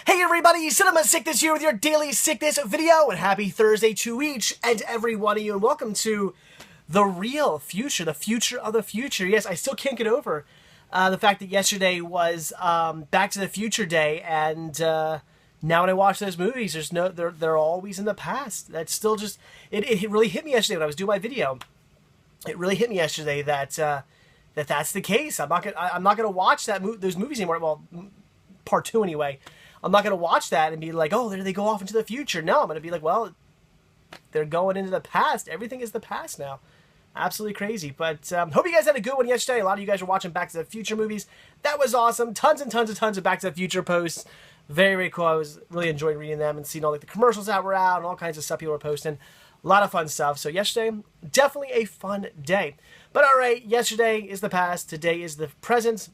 Hey everybody, Cinema Sickness here with your daily sickness video, and happy Thursday to each and every one of you, and welcome to the real future, the future of the future. Yes, I still can't get over the fact that yesterday was Back to the Future Day, and now when I watch those movies, they're always in the past. That's still just, it really hit me yesterday when I was doing my video. It really hit me yesterday that that's the case. I'm not gonna watch those movies anymore. Well, part 2 anyway. I'm not going to watch that and be like, oh, there they go off into the future. No, I'm going to be like, well, they're going into the past. Everything is the past now. Absolutely crazy. But hope you guys had a good one yesterday. A lot of you guys were watching Back to the Future movies. That was awesome. Tons and tons of Back to the Future posts. Very, very cool. I was really enjoying reading them and seeing all like the commercials that were out and all kinds of stuff people were posting. A lot of fun stuff. So yesterday, definitely a fun day. But all right, yesterday is the past. Today is the present.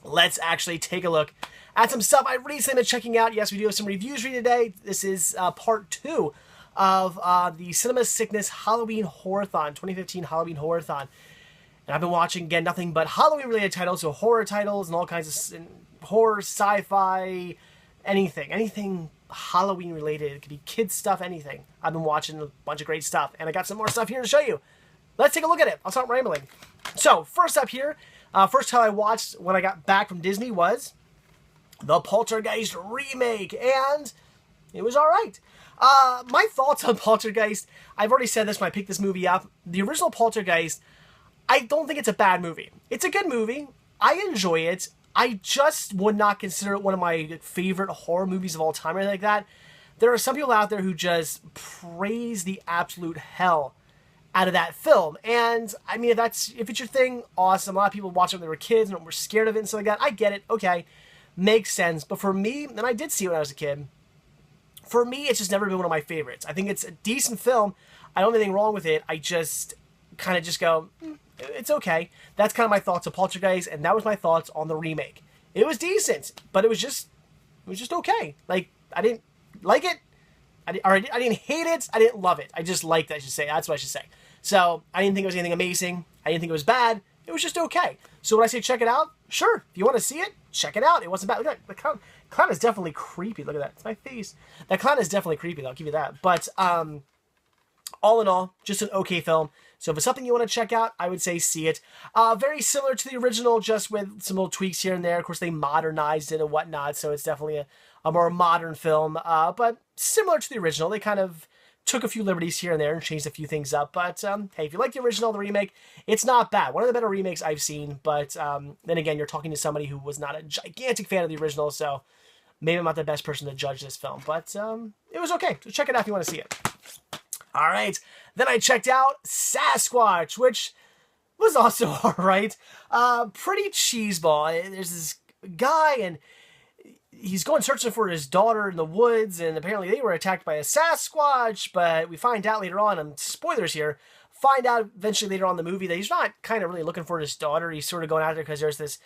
Let's actually take a look at some stuff I recently been checking out. Yes, we do have some reviews for you today. This is part 2 of the Cinema Sickness Halloween Horrorthon, 2015 Halloween Horrorthon. And I've been watching, again, nothing but Halloween-related titles, so horror titles and all kinds of horror, sci-fi, anything Halloween-related. It could be kids stuff, anything. I've been watching a bunch of great stuff, and I got some more stuff here to show you. Let's take a look at it. I'll start rambling. So, first up here, first time I watched when I got back from Disney was the Poltergeist remake, and it was alright. My thoughts on Poltergeist, I've already said this when I picked this movie up. The original Poltergeist, I don't think it's a bad movie. It's a good movie. I enjoy it. I just would not consider it one of my favorite horror movies of all time or anything like that. There are some people out there who just praise the absolute hell out of that film. And, I mean, if it's your thing, awesome. A lot of people watch it when they were kids and were scared of it and stuff like that. I get it. Okay. Makes sense. But for me, and I did see it when I was a kid, for me, it's just never been one of my favorites. I think it's a decent film. I don't have anything wrong with it. I just kind of just go, it's okay. That's kind of my thoughts of Poltergeist, and that was my thoughts on the remake. It was decent, but it was just okay. Like, I didn't like it. I didn't hate it. I didn't love it. I just liked it, I should say. That's what I should say. So, I didn't think it was anything amazing. I didn't think it was bad. It was just okay. So when I say check it out, sure. If you want to see it, check it out. It wasn't bad. Look at that. The clown is definitely creepy. Look at that. It's my face. That clown is definitely creepy, though. I'll give you that. But all in all, just an okay film. So if it's something you want to check out, I would say see it. Very similar to the original, just with some little tweaks here and there. Of course, they modernized it and whatnot, so it's definitely a more modern film. But similar to the original. They kind of took a few liberties here and there and changed a few things up. But, hey, if you like the original, the remake, it's not bad. One of the better remakes I've seen. But then again, you're talking to somebody who was not a gigantic fan of the original, so maybe I'm not the best person to judge this film. But it was okay. So check it out if you want to see it. All right. Then I checked out Sasquatch, which was also all right. Pretty cheeseball. There's this guy, and he's going searching for his daughter in the woods, and apparently they were attacked by a Sasquatch, but we find out later on, and spoilers here, find out eventually later on in the movie that he's not kind of really looking for his daughter. He's sort of going out there because there's this,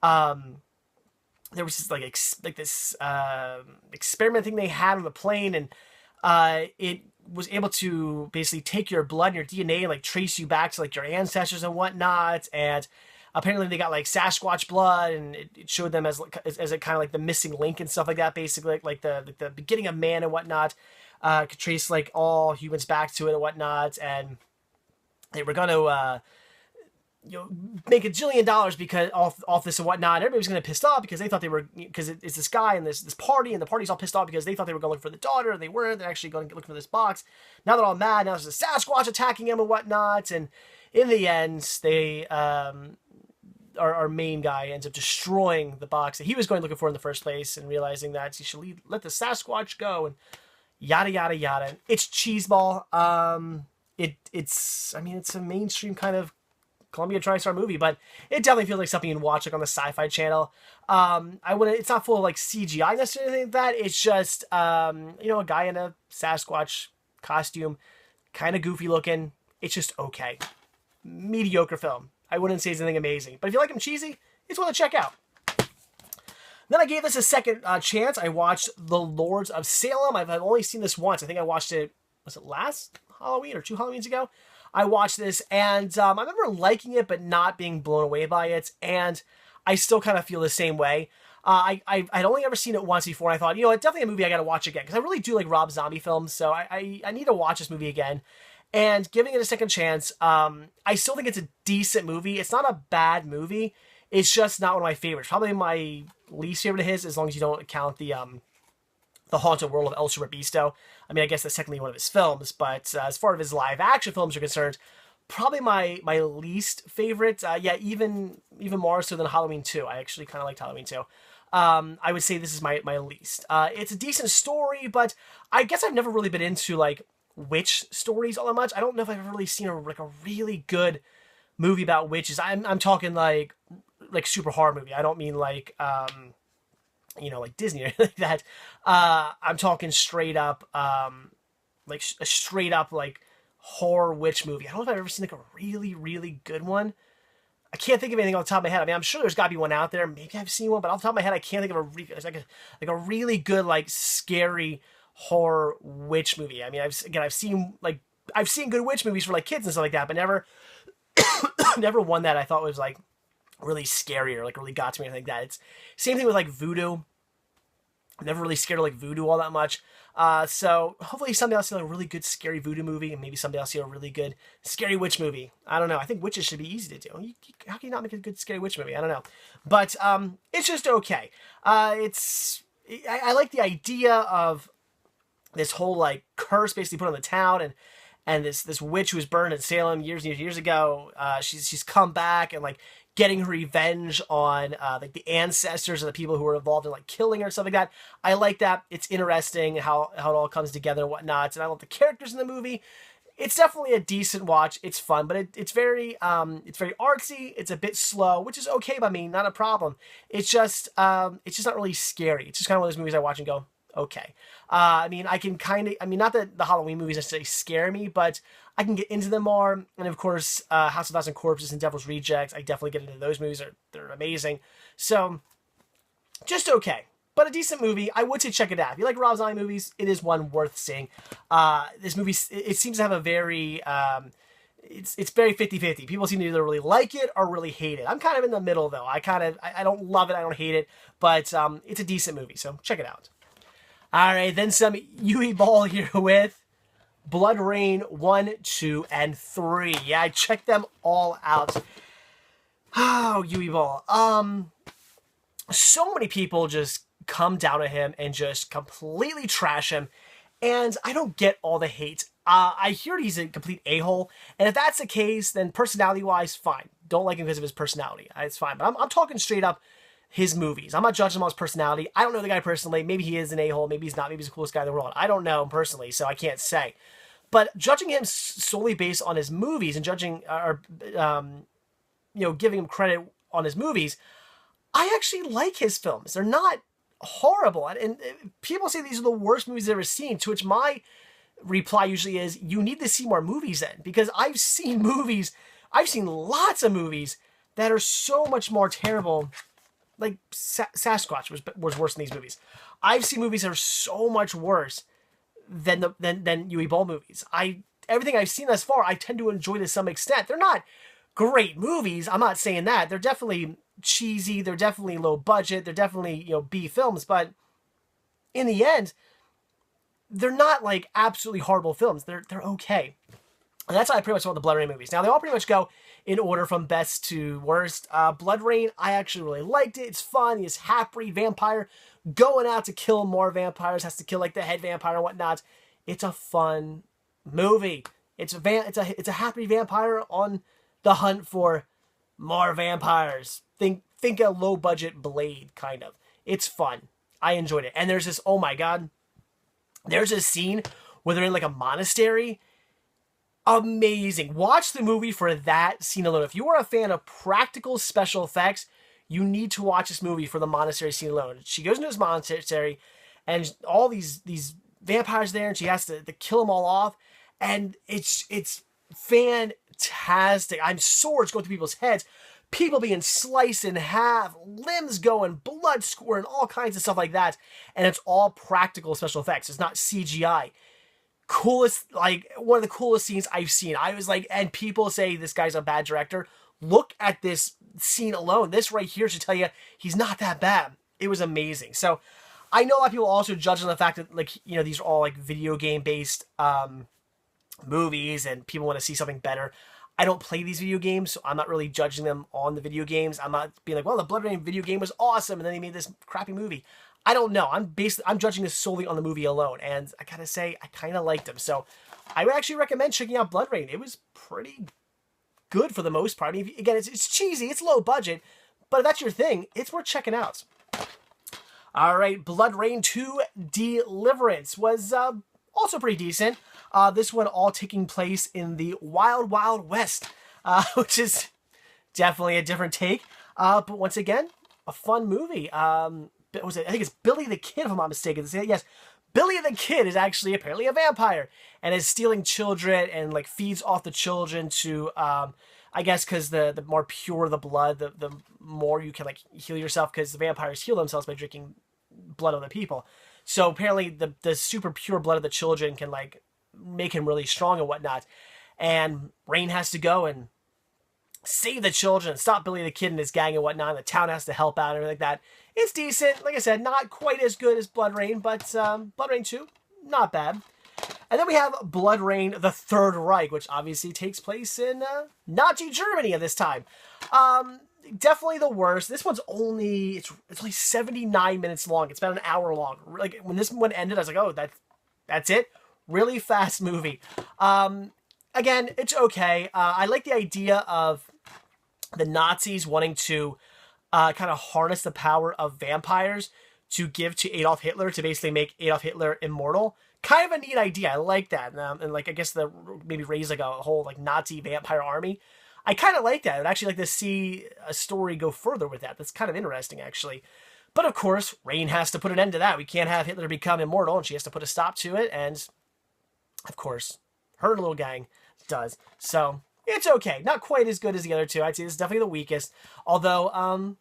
there was this experiment thing they had on the plane, and it was able to basically take your blood and your DNA and like trace you back to like your ancestors and whatnot, and apparently they got like Sasquatch blood, and it showed them as a kind of like the missing link and stuff like that. Basically, like the beginning of man and whatnot, could trace like all humans back to it and whatnot. And they were gonna make $1 jillion because off this and whatnot. And everybody was gonna be pissed off because they thought they were, because it's this guy and this party, and the party's all pissed off because they thought they were going looking for the daughter, and they weren't. They're actually going to look for this box. Now they're all mad. Now there's a Sasquatch attacking him and whatnot. And in the end, they our main guy ends up destroying the box that he was going looking for in the first place, and realizing that he should let the Sasquatch go, and yada yada yada. It's cheeseball. It's a mainstream kind of Columbia TriStar movie, but it definitely feels like something you'd watch like on the Sci-Fi Channel. It's not full of like CGI necessarily like that. It's just a guy in a Sasquatch costume, kind of goofy looking. It's just okay. Mediocre film. I wouldn't say it's anything amazing. But if you like them cheesy, it's one to check out. Then I gave this a second chance. I watched The Lords of Salem. I've only seen this once. I think I watched it, was it last Halloween or 2 Halloweens ago? I watched this, and I remember liking it, but not being blown away by it. And I still kind of feel the same way. I'd only ever seen it once before, and I thought, it's definitely a movie I got to watch again, because I really do like Rob Zombie films, so I need to watch this movie again. And giving it a second chance, I still think it's a decent movie. It's not a bad movie. It's just not one of my favorites. Probably my least favorite of his, as long as you don't count the Haunted World of El Superbeasto. I mean, I guess that's technically one of his films, but as far as his live action films are concerned, probably my least favorite. Yeah, even more so than Halloween 2. I actually kind of liked Halloween 2. I would say this is my least. It's a decent story, but I guess I've never really been into like witch stories all that much. I don't know if I've ever really seen a really good movie about witches. I'm talking like super horror movie. I don't mean like like Disney or like that. I'm talking straight up like a straight up like horror witch movie. I don't know if I've ever seen like a really good one. I can't think of anything off the top of my head. I mean, I'm sure there's got to be one out there. Maybe I've seen one, but off the top of my head, I can't think of a really good like scary horror witch movie. I mean, I've seen good witch movies for like kids and stuff like that, but never never one that I thought was like really scary or like really got to me or anything like that. It's same thing with like voodoo. I'm never really scared of like voodoo all that much. So hopefully someday I'll see like a really good scary voodoo movie, and maybe someday I'll see a really good scary witch movie. I don't know. I think witches should be easy to do. How can you not make a good scary witch movie? I don't know. But it's just okay. I like the idea of this whole like curse basically put on the town, and this witch who was burned in Salem years and years ago. She's come back and like getting her revenge on like the ancestors of the people who were involved in like killing her and stuff like that. I like that. It's interesting how it all comes together and whatnot. And I love the characters in the movie. It's definitely a decent watch. It's fun, but it's very artsy. It's a bit slow, which is okay by me, not a problem. It's just not really scary. It's just kind of one of those movies I watch and go, okay. I mean, not that the Halloween movies necessarily scare me, but I can get into them more. And of course, House of Thousand Corpses and Devil's Rejects, I definitely get into those movies. They're amazing. So, just okay. But a decent movie. I would say check it out. If you like Rob Zombie movies, it is one worth seeing. This movie, it seems to have a very, it's very 50-50. People seem to either really like it or really hate it. I'm kind of in the middle, though. I don't love it, I don't hate it, but it's a decent movie, so check it out. All right, then some Yui Ball here with BloodRayne 1, 2, and 3. Yeah, I checked them all out. Oh, Yui Ball. So many people just come down to him and just completely trash him, and I don't get all the hate. I hear he's a complete a-hole, and if that's the case, then personality-wise, fine. Don't like him because of his personality. It's fine, but I'm talking straight up his movies. I'm not judging him on his personality. I don't know the guy personally. Maybe he is an a-hole. Maybe he's not. Maybe he's the coolest guy in the world. I don't know him personally, so I can't say. But judging him solely based on his movies and judging, giving him credit on his movies, I actually like his films. They're not horrible. And people say these are the worst movies they've ever seen, to which my reply usually is, you need to see more movies then. Because I've seen lots of movies that are so much more terrible. Like Sasquatch was worse than these movies. I've seen movies that are so much worse than Yui Ball movies. Everything I've seen thus far, I tend to enjoy to some extent. They're not great movies. I'm not saying that. They're definitely cheesy. They're definitely low budget. They're definitely B films. But in the end, they're not like absolutely horrible films. They're okay. And that's how I pretty much want the BloodRayne movies. Now, they all pretty much go in order from best to worst. BloodRayne, I actually really liked it. It's fun. He's half-breed vampire going out to kill more vampires. Has to kill like the head vampire and whatnot. It's a fun movie. It's a half-breed vampire on the hunt for more vampires. Think a low-budget Blade, kind of. It's fun. I enjoyed it. And there's this, oh my god, there's a scene where they're in like a monastery. Amazing. Watch the movie for that scene alone. If you are a fan of practical special effects, you need to watch this movie for the monastery scene alone. She goes into this monastery, and all these vampires there, and she has to kill them all off, and it's fantastic. Swords going through people's heads, people being sliced in half, limbs going, blood squirting, all kinds of stuff like that, and it's all practical special effects. It's not CGI. Coolest, like one of the coolest scenes I've seen. I was like, and people say this guy's a bad director. Look at this scene alone. This right here should tell you he's not that bad. It was amazing. So I know a lot of people also judge on the fact that, like, you know, these are all like video game based movies and people want to see something better. I don't play these video games, so I'm not really judging them on the video games. I'm not being like, well, the BloodRayne video game was awesome and then they made this crappy movie. I don't know. I'm judging this solely on the movie alone, and I gotta say, I kind of liked them. So I would actually recommend checking out BloodRayne. It was pretty good for the most part. I mean, again, it's cheesy, it's low budget, but if that's your thing, it's worth checking out. All right, BloodRayne 2 Deliverance was also pretty decent. This one all taking place in the Wild Wild West, which is definitely a different take. But once again, a fun movie. I think it's Billy the Kid, if I'm not mistaken. Yes, Billy the Kid is actually apparently a vampire and is stealing children and like feeds off the children to, I guess, because the more pure the blood, the more you can like heal yourself, because the vampires heal themselves by drinking blood of other people. So apparently the super pure blood of the children can like make him really strong and whatnot. And Rayne has to go and save the children and stop Billy the Kid and his gang and whatnot. And the town has to help out and everything like that. It's decent. Like I said, not quite as good as BloodRayne, but BloodRayne 2, not bad. And then we have BloodRayne, the Third Reich, which obviously takes place in Nazi Germany at this time. Definitely the worst. This one's only, it's only 79 minutes long. It's about an hour long. Like, when this one ended, I was like, oh, that's it? Really fast movie. Again, it's okay. I like the idea of the Nazis wanting to kind of harness the power of vampires to give to Adolf Hitler to basically make Adolf Hitler immortal. Kind of a neat idea. I like that. And like, I guess maybe raise like a whole like Nazi vampire army. I kind of like that. I'd actually like to see a story go further with that. That's kind of interesting, actually. But of course, Rayne has to put an end to that. We can't have Hitler become immortal, and she has to put a stop to it. And of course, her little gang does. So it's okay. Not quite as good as the other two. I'd say this is definitely the weakest. Although,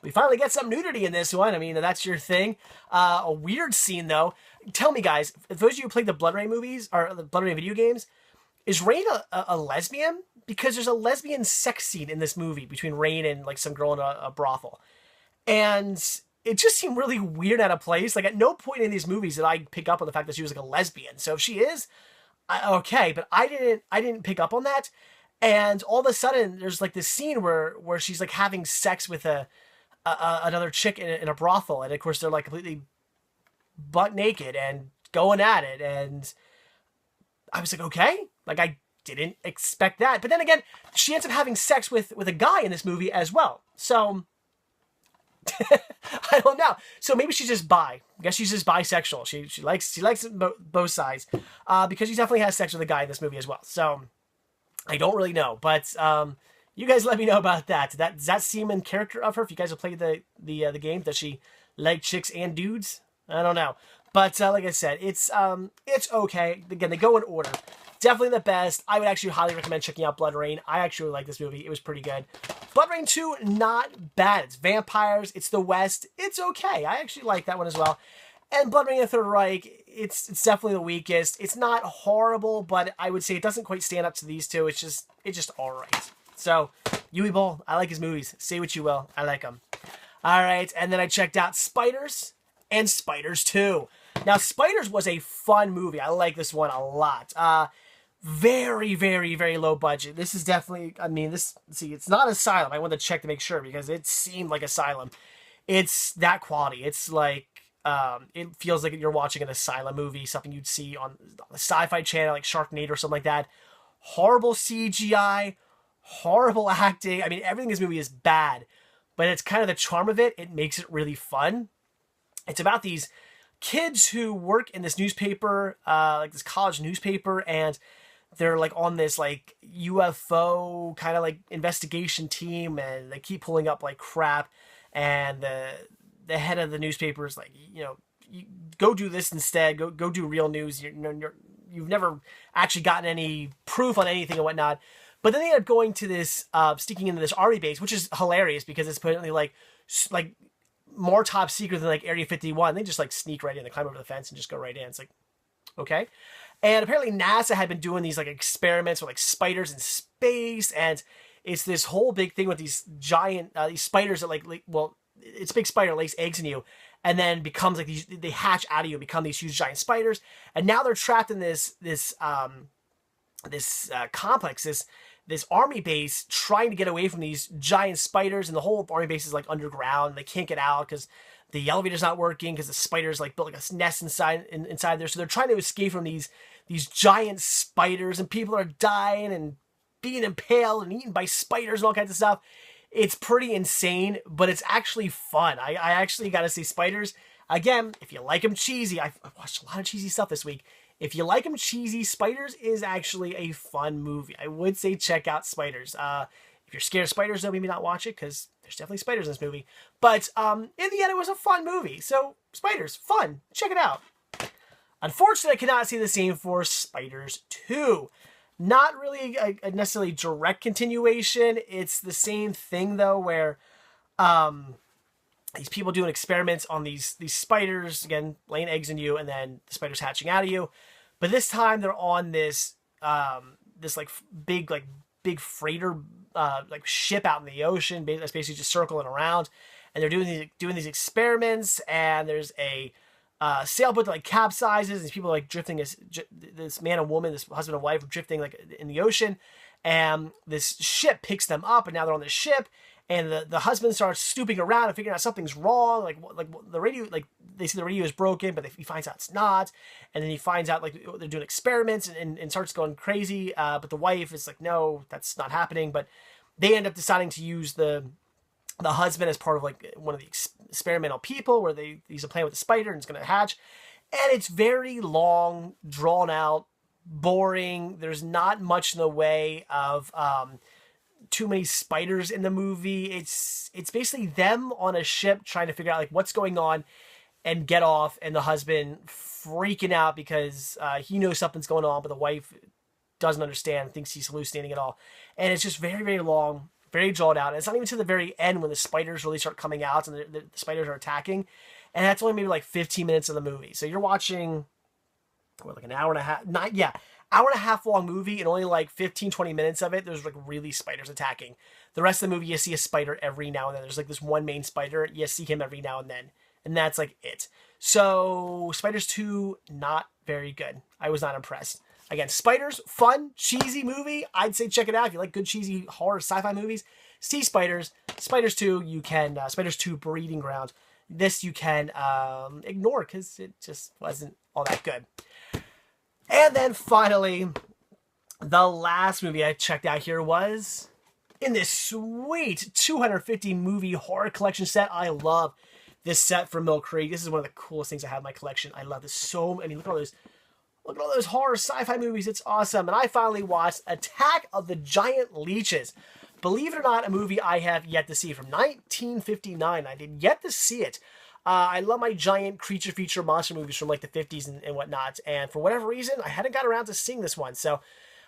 we finally get some nudity in this one. I mean, that's your thing. A weird scene, though. Tell me, guys, if those of you who played the BloodRayne movies, or the BloodRayne video games, is Rayne a lesbian? Because there's a lesbian sex scene in this movie between Rayne and like some girl in a brothel. And it just seemed really weird out of place. Like, at no point in these movies did I pick up on the fact that she was like a lesbian. So if she is, okay, but I didn't pick up on that. And all of a sudden, there's like this scene where she's like having sex with another chick in a brothel, and of course they're like completely butt naked and going at it, and I was like, okay, like I didn't expect that. But then again, she ends up having sex with a guy in this movie as well. So I don't know. So maybe she's just bi. I guess she's just bisexual. She likes both sides, because she definitely has sex with a guy in this movie as well. So I don't really know, but you guys let me know about that. Does that seem in character of her? If you guys have played the game, does she like chicks and dudes? I don't know. But like I said, it's okay. Again, they go in order. Definitely the best. I would actually highly recommend checking out BloodRayne. I actually like this movie. It was pretty good. BloodRayne 2, not bad. It's vampires. It's the West. It's okay. I actually like that one as well. And BloodRayne the Third Reich, it's definitely the weakest. It's not horrible, but I would say it doesn't quite stand up to these two. It's just all right. So, Yui Bowl, I like his movies. Say what you will. I like them. All right, and then I checked out Spiders and Spiders 2. Now, Spiders was a fun movie. I like this one a lot. Very, very, very low budget. This is definitely, I mean, it's not Asylum. I wanted to check to make sure because it seemed like Asylum. It's that quality. It's like, it feels like you're watching an Asylum movie, something you'd see on the Sci-Fi Channel, like Sharknado or something like that. Horrible CGI, horrible acting. I mean, everything in this movie is bad, but it's kind of the charm of it. It makes it really fun. It's about these kids who work in this newspaper, like this college newspaper, and they're like on this like UFO kind of like investigation team, and they keep pulling up like crap, and the head of the newspaper is like, you know, you go do this instead, go do real news. You've never actually gotten any proof on anything and whatnot. But then they end up going to this, sneaking into this army base, which is hilarious because it's apparently like more top secret than like Area 51. They just like sneak right in, they climb over the fence and just go right in. It's like, okay. And apparently NASA had been doing these like experiments with like spiders in space, and it's this whole big thing with these giant these spiders that well, it's a big spider, lays eggs in you, and then becomes like these, they hatch out of you and become these huge giant spiders. And now they're trapped in this complex, this army base, trying to get away from these giant spiders. And the whole army base is like underground. They can't get out because the elevator's not working, because the spiders like built like a nest inside there. So they're trying to escape from these giant spiders, and people are dying and being impaled and eaten by spiders and all kinds of stuff. It's pretty insane, but it's actually fun. I actually got to say, Spiders, again, if you like them cheesy, I've watched a lot of cheesy stuff this week. If you like them cheesy, Spiders is actually a fun movie. I would say check out Spiders. If you're scared of spiders, though, maybe not watch it, because there's definitely spiders in this movie. But in the end, it was a fun movie. So, Spiders, fun. Check it out. Unfortunately, I cannot say the same for Spiders 2. Not really a necessarily direct continuation. It's the same thing, though, where these people doing experiments on these spiders, again, laying eggs in you, and then the spiders hatching out of you. But this time, they're on this big freighter ship out in the ocean that's basically just circling around, and they're doing these experiments. And there's a sailboat that like capsizes. These people are like drifting, this man and woman, this husband and wife, are drifting like in the ocean, and this ship picks them up, and now they're on the ship. And the husband starts stooping around and figuring out something's wrong. Like the radio, like they see the radio is broken, but he finds out it's not. And then he finds out like they're doing experiments, and starts going crazy. But the wife is like, no, that's not happening. But they end up deciding to use the husband as part of like one of the experimental people, where he's playing with the spider and it's going to hatch. And it's very long, drawn out, boring. There's not much in the way of too many spiders in the movie. It's basically them on a ship trying to figure out like what's going on and get off, and the husband freaking out because he knows something's going on, but the wife doesn't understand, thinks he's hallucinating it all. And it's just very, very long, very drawn out. And it's not even to the very end when the spiders really start coming out and the spiders are attacking. And that's only maybe like 15 minutes of the movie. So you're watching like an hour and a half, hour and a half long movie, and only like 15-20 minutes of it there's like really spiders attacking. The rest of the movie, you see a spider every now and then. There's like this one main spider, you see him every now and then, and that's like it. So Spiders 2, not very good. I was not impressed. Again, Spiders, fun, cheesy movie. I'd say check it out if you like good cheesy horror sci-fi movies. See Spiders. Spiders 2, you can Spiders 2 Breeding Ground. This you can ignore because it just wasn't all that good. And then finally, the last movie I checked out here was in this sweet 250 movie horror collection set. I love this set from Mill Creek. This is one of the coolest things I have in my collection. I love this so. I mean, look at all those horror sci-fi movies. It's awesome. And I finally watched Attack of the Giant Leeches. Believe it or not, a movie I have yet to see, from 1959. I did yet to see it. I love my giant creature feature monster movies from like the 50s and whatnot. And for whatever reason, I hadn't got around to seeing this one. So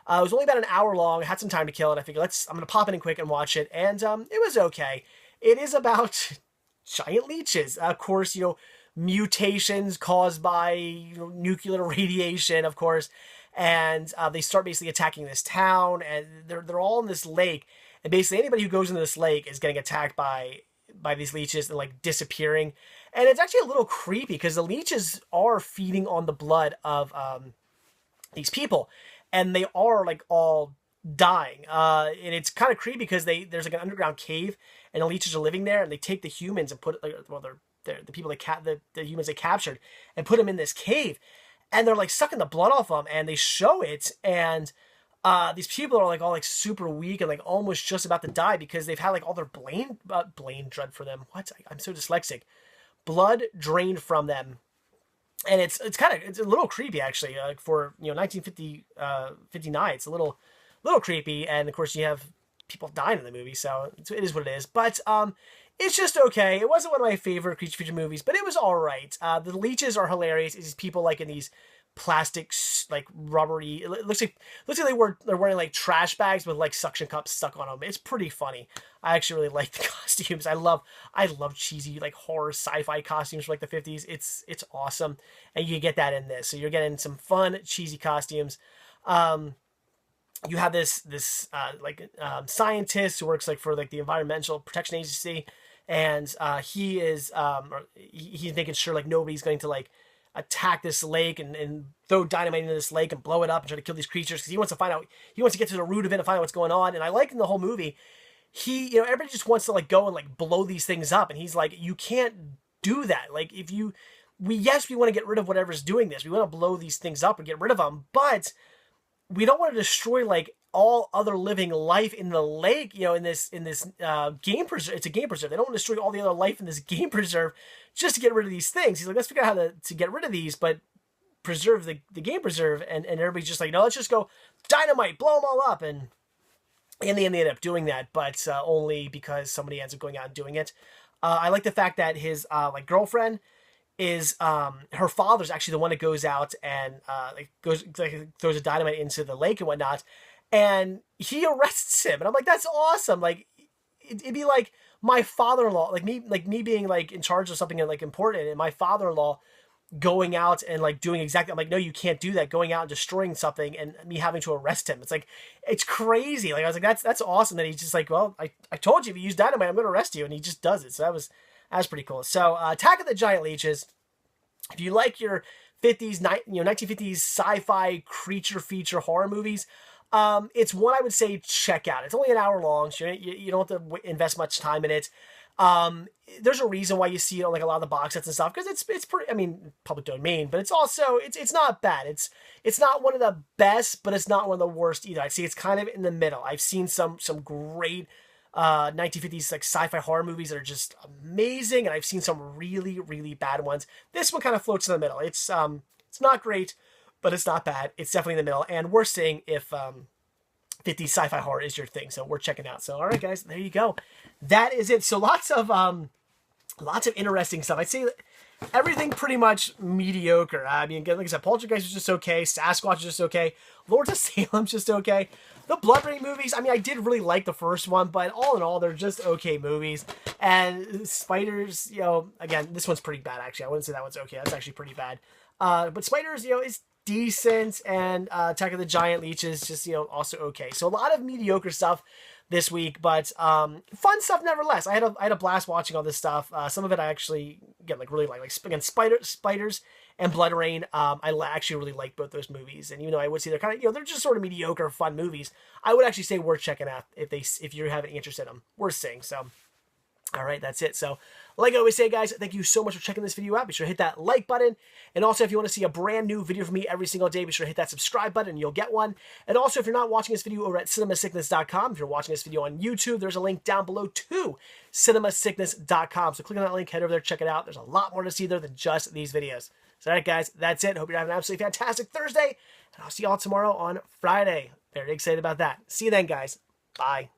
it was only about an hour long. I had some time to kill, and I figured I'm going to pop in quick and watch it. And it was okay. It is about giant leeches. Of course, mutations caused by nuclear radiation, of course. And they start basically attacking this town, and they're all in this lake. And basically anybody who goes into this lake is getting attacked by these leeches and like disappearing. And it's actually a little creepy because the leeches are feeding on the blood of these people, and they are like all dying. And it's kind of creepy because there's like an underground cave, and the leeches are living there, and they take the humans and put the people the humans they captured and put them in this cave, and they're like sucking the blood off them, and they show it, and these people are like all like super weak and like almost just about to die because they've had like all their brain drained for them. What? I'm so dyslexic. Blood drained from them, and it's a little creepy actually. For 1959, it's a little creepy, and of course you have people dying in the movie, so it is what it is. But it's just okay. It wasn't one of my favorite creature feature movies, but it was all right. The leeches are hilarious. It's these people like in these plastic, like rubbery. It looks like they're wearing like trash bags with like suction cups stuck on them. It's pretty funny. I actually really like the costumes. I love cheesy like horror sci-fi costumes from like the 50s. It's awesome, and you get that in this. So you're getting some fun cheesy costumes. You have this scientist who works like for like the Environmental Protection Agency, and he's making sure like nobody's going to like attack this lake and throw dynamite into this lake and blow it up and try to kill these creatures because he wants to find out, he wants to get to the root of it and find out what's going on. And I like in the whole movie, everybody just wants to like go and like blow these things up, and he's like, you can't do that. Like we want to get rid of whatever's doing this. We want to blow these things up and get rid of them, but we don't want to destroy like all other living life in the lake, in this game preserve. It's a game preserve. They don't want to destroy all the other life in this game preserve just to get rid of these things. He's like, let's figure out how to get rid of these, but preserve the game preserve. And everybody's just like, no, let's just go dynamite, blow them all up. And in the end, they end up doing that, but only because somebody ends up going out and doing it. I like the fact that his girlfriend is her father's actually the one that goes out and throws a dynamite into the lake and whatnot, and he arrests him, and I'm like, that's awesome. Like it'd be like my father-in-law, like me being like in charge of something like important, and my father-in-law going out and like doing exactly, I'm like, no, you can't do that, going out and destroying something and me having to arrest him. It's like, it's crazy. Like I was like, that's awesome that he's just like, well, I told you if you use dynamite I'm gonna arrest you, and he just does it. So that was pretty cool. So Attack of the Giant Leeches, if you like your 1950s sci-fi creature feature horror movies, it's one I would say check out. It's only an hour long, so you don't have to invest much time in it. There's a reason why you see it on like a lot of the box sets and stuff, because it's pretty, I mean, public domain, but it's also, it's not bad. It's not one of the best, but it's not one of the worst either. I'd say it's kind of in the middle. I've seen some great 1950s like sci-fi horror movies that are just amazing, and I've seen some really, really bad ones. This one kind of floats in the middle. It's not great, but it's not bad. It's definitely in the middle, and we're seeing if 50s sci-fi horror is your thing, so we're checking out. So all right, guys, there you go. That is it. So lots of interesting stuff. I'd say everything pretty much mediocre. I mean, again, like I said, Poltergeist is just okay. Sasquatch is just okay. Lords of Salem's just okay. The BloodRayne movies, I mean, I did really like the first one, but all in all, they're just okay movies. And Spiders, again, this one's pretty bad, actually. I wouldn't say that one's okay. That's actually pretty bad. But Spiders, is decent, and Attack of the Giant Leeches, just, also okay. So a lot of mediocre stuff this week, but fun stuff nevertheless. I had a blast watching all this stuff. Some of it I actually really like again, Spiders and BloodRayne. I actually really like both those movies, and even though I would say they're kind of they're just sort of mediocre fun movies, I would actually say worth checking out if you have any interest in them. Worth seeing. So all right, that's it. So like I always say, guys, thank you so much for checking this video out. Be sure to hit that like button. And also, if you want to see a brand new video from me every single day, be sure to hit that subscribe button and you'll get one. And also, if you're not watching this video over at cinemasickness.com, if you're watching this video on YouTube, there's a link down below to cinemasickness.com. So click on that link, head over there, check it out. There's a lot more to see there than just these videos. So all right, guys, that's it. Hope you're having an absolutely fantastic Thursday. And I'll see y'all tomorrow on Friday. Very excited about that. See you then, guys. Bye.